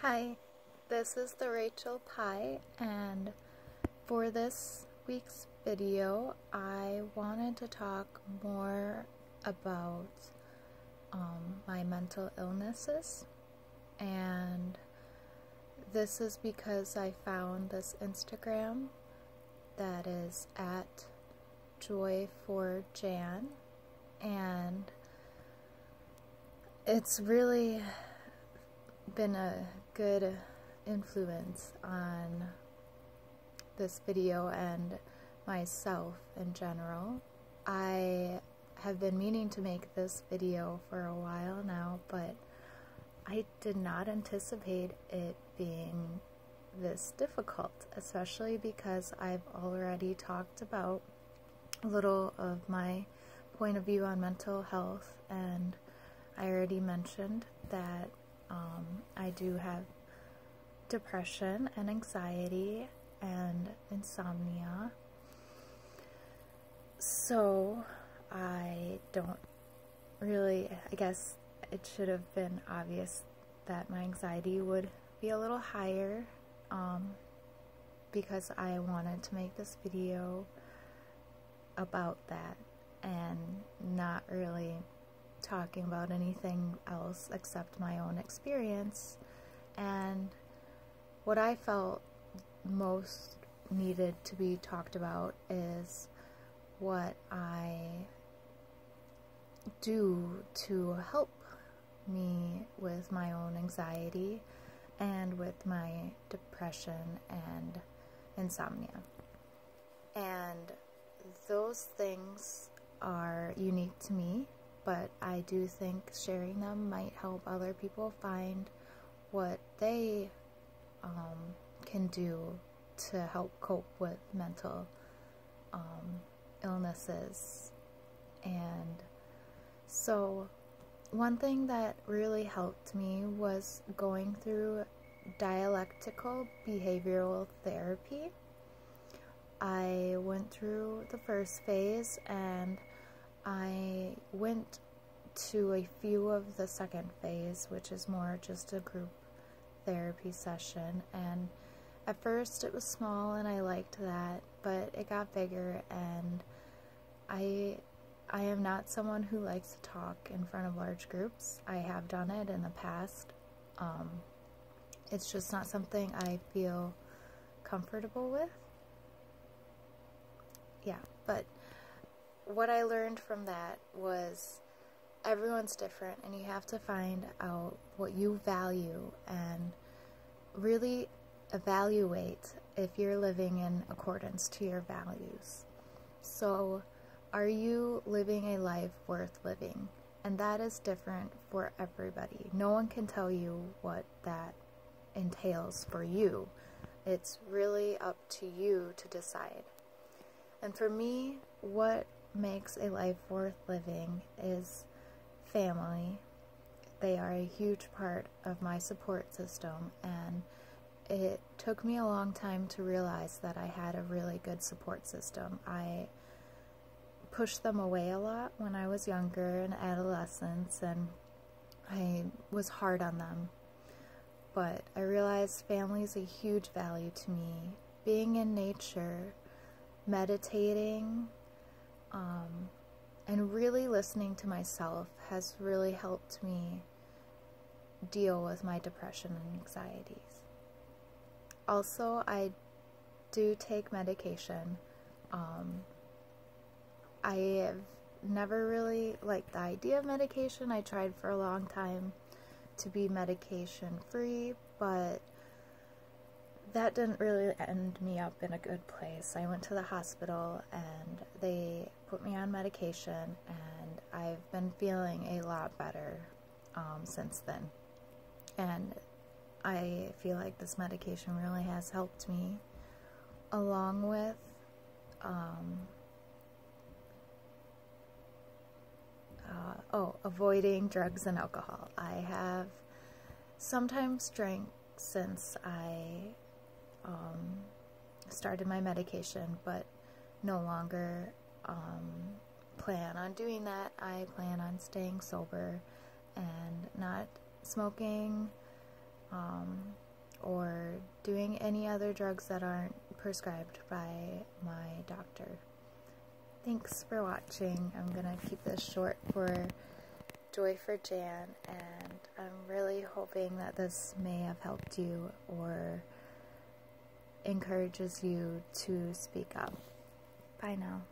Hi, this is TheRachelPie, and for this week's video, I wanted to talk more about my mental illnesses, and this is because I found this Instagram that is at JoyForJan, and it's really been a good influence on this video and myself in general. I have been meaning to make this video for a while now, but I did not anticipate it being this difficult, especially because I've already talked about a little of my point of view on mental health, and I already mentioned that I do have depression and anxiety and insomnia. So I guess it should have been obvious that my anxiety would be a little higher, because I wanted to make this video about that and not really talking about anything else except my own experience. And what I felt most needed to be talked about is what I do to help me with my own anxiety and with my depression and insomnia. And those things are unique to me, but I do think sharing them might help other people find what they can do to help cope with mental illnesses. And so one thing that really helped me was going through dialectical behavioral therapy. I went through the first phase, and I went to a few of the second phase, which is more just a group therapy session. And at first it was small and I liked that, but it got bigger, and I am not someone who likes to talk in front of large groups. I have done it in the past. It's just not something I feel comfortable with. Yeah, but what I learned from that was everyone's different, and you have to find out what you value and really evaluate if you're living in accordance to your values. So, are you living a life worth living? And that is different for everybody. No one can tell you what that entails for you. It's really up to you to decide. And for me, what makes a life worth living is family. They are a huge part of my support system, and it took me a long time to realize that I had a really good support system. I pushed them away a lot when I was younger in adolescence, and I was hard on them. But I realized family is a huge value to me. Being in nature, meditating, and really listening to myself has really helped me deal with my depression and anxieties. Also, I do take medication. I have never really liked the idea of medication. I tried for a long time to be medication free, but that didn't really end me up in a good place. I went to the hospital and they put me on medication, and I've been feeling a lot better since then. And I feel like this medication really has helped me, along with avoiding drugs and alcohol. I have sometimes drank since I started my medication, but no longer plan on doing that. I plan on staying sober and not smoking, or doing any other drugs that aren't prescribed by my doctor. Thanks for watching. I'm gonna keep this short for JoyForJan, and I'm really hoping that this may have helped you or encourages you to speak up. Bye now.